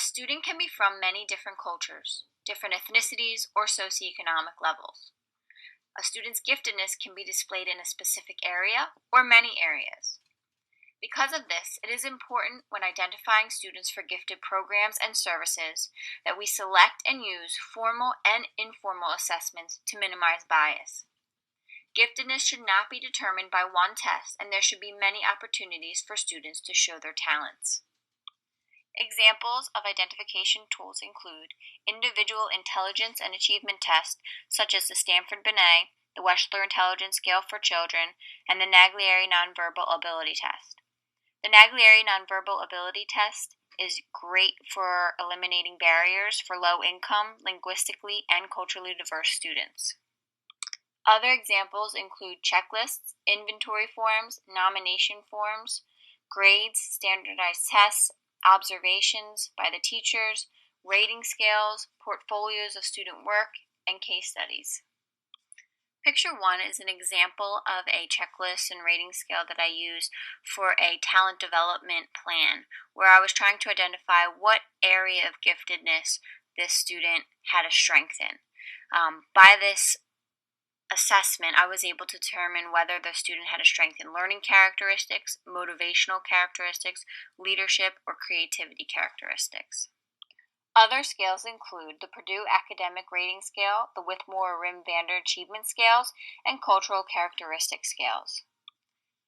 student can be from many different cultures, different ethnicities, or socioeconomic levels. A student's giftedness can be displayed in a specific area or many areas. Because of this, it is important when identifying students for gifted programs and services that we select and use formal and informal assessments to minimize bias. Giftedness should not be determined by one test, and there should be many opportunities for students to show their talents. Examples of identification tools include individual intelligence and achievement tests such as the Stanford Binet, the Wechsler Intelligence Scale for Children, and the Naglieri Nonverbal Ability Test. The Naglieri Nonverbal Ability Test is great for eliminating barriers for low-income, linguistically, and culturally diverse students. Other examples include checklists, inventory forms, nomination forms, grades, standardized tests, observations by the teachers, rating scales, portfolios of student work, and case studies. Picture 1 is an example of a checklist and rating scale that I use for a talent development plan, where I was trying to identify what area of giftedness this student had a strength in. By this assessment, I was able to determine whether the student had a strength in learning characteristics, motivational characteristics, leadership, or creativity characteristics. Other scales include the Purdue Academic Rating Scale, the Whitmore-Rim-Vander Achievement Scales, and Cultural Characteristic Scales.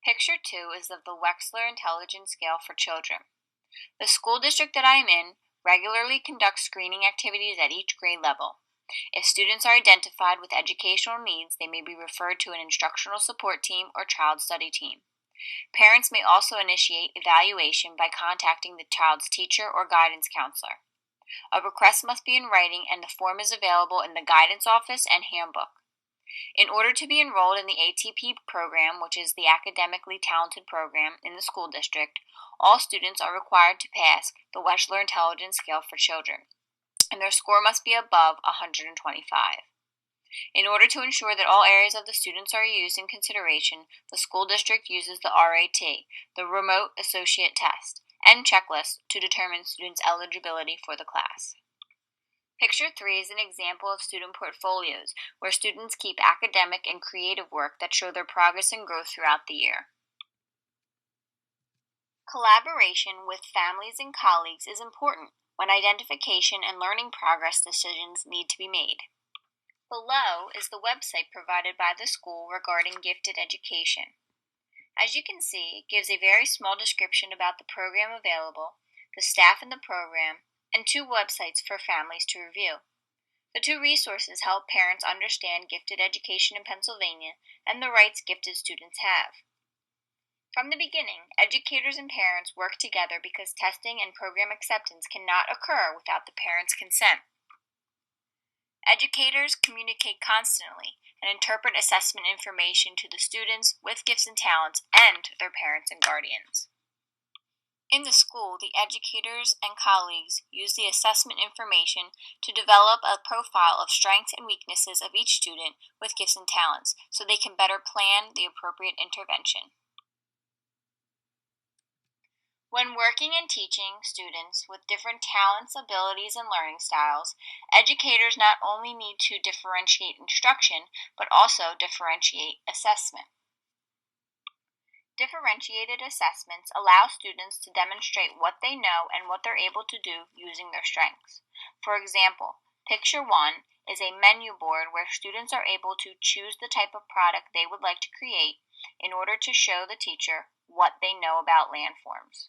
Picture 2 is of the Wechsler Intelligence Scale for Children. The school district that I am in regularly conducts screening activities at each grade level. If students are identified with educational needs, they may be referred to an instructional support team or child study team. Parents may also initiate evaluation by contacting the child's teacher or guidance counselor. A request must be in writing, and the form is available in the guidance office and handbook. In order to be enrolled in the ATP program, which is the Academically Talented Program in the school district, all students are required to pass the Wechsler Intelligence Scale for Children, and their score must be above 125. In order to ensure that all areas of the students are used in consideration, the school district uses the RAT, the Remote Associate Test, and checklist to determine students' eligibility for the class. Picture 3 is an example of student portfolios, where students keep academic and creative work that show their progress and growth throughout the year. Collaboration with families and colleagues is important when identification and learning progress decisions need to be made. Below is the website provided by the school regarding gifted education. As you can see, it gives a very small description about the program available, the staff in the program, and 2 websites for families to review. The 2 resources help parents understand gifted education in Pennsylvania and the rights gifted students have. From the beginning, educators and parents work together because testing and program acceptance cannot occur without the parents' consent. Educators communicate constantly and interpret assessment information to the students with gifts and talents and their parents and guardians. In the school, the educators and colleagues use the assessment information to develop a profile of strengths and weaknesses of each student with gifts and talents so they can better plan the appropriate intervention. When working and teaching students with different talents, abilities, and learning styles, educators not only need to differentiate instruction, but also differentiate assessment. Differentiated assessments allow students to demonstrate what they know and what they're able to do using their strengths. For example, Picture 1 is a menu board where students are able to choose the type of product they would like to create in order to show the teacher what they know about landforms.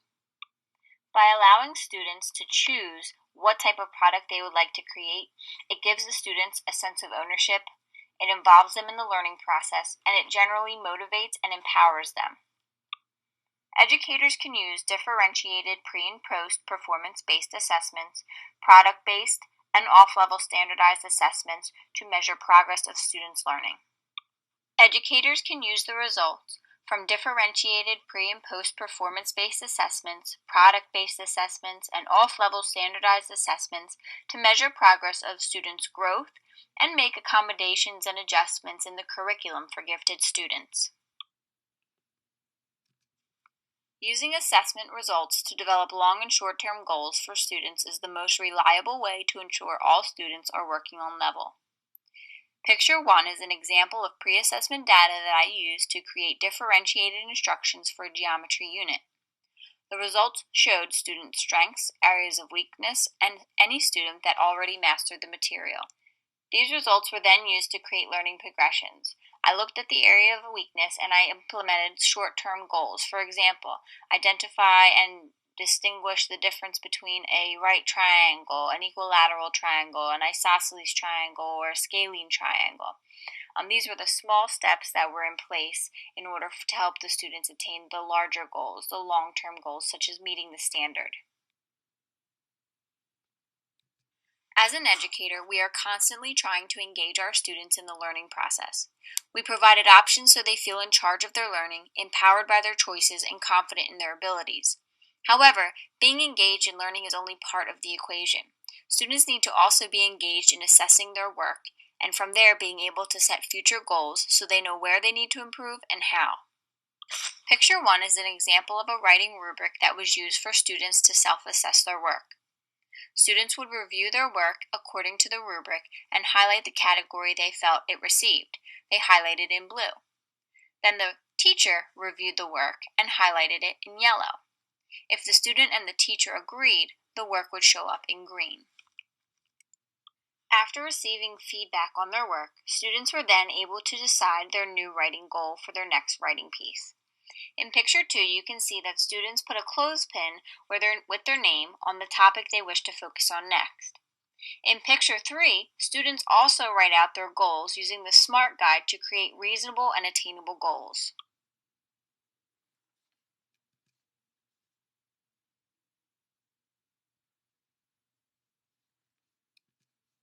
By allowing students to choose what type of product they would like to create, it gives the students a sense of ownership, it involves them in the learning process, and it generally motivates and empowers them. Educators can use differentiated pre- and post-performance-based assessments, product-based, and off-level standardized assessments to measure progress of students' learning. Educators can use the results from differentiated pre- and post-performance-based assessments, product-based assessments, and off-level standardized assessments to measure progress of students' growth and make accommodations and adjustments in the curriculum for gifted students. Using assessment results to develop long and short-term goals for students is the most reliable way to ensure all students are working on level. Picture 1 is an example of pre-assessment data that I used to create differentiated instructions for a geometry unit. The results showed student strengths, areas of weakness, and any student that already mastered the material. These results were then used to create learning progressions. I looked at the area of weakness and I implemented short-term goals. For example, identify and distinguish the difference between a right triangle, an equilateral triangle, an isosceles triangle, or a scalene triangle. These were the small steps that were in place in order to help the students attain the larger goals, the long-term goals, such as meeting the standard. As an educator, we are constantly trying to engage our students in the learning process. We provided options so they feel in charge of their learning, empowered by their choices, and confident in their abilities. However, being engaged in learning is only part of the equation. Students need to also be engaged in assessing their work, and from there being able to set future goals so they know where they need to improve and how. Picture 1 is an example of a writing rubric that was used for students to self-assess their work. Students would review their work according to the rubric and highlight the category they felt it received. They highlighted in blue. Then the teacher reviewed the work and highlighted it in yellow. If the student and the teacher agreed, the work would show up in green. After receiving feedback on their work, students were then able to decide their new writing goal for their next writing piece. In picture 2, you can see that students put a clothespin with their name on the topic they wish to focus on next. In picture 3, students also write out their goals using the SMART guide to create reasonable and attainable goals.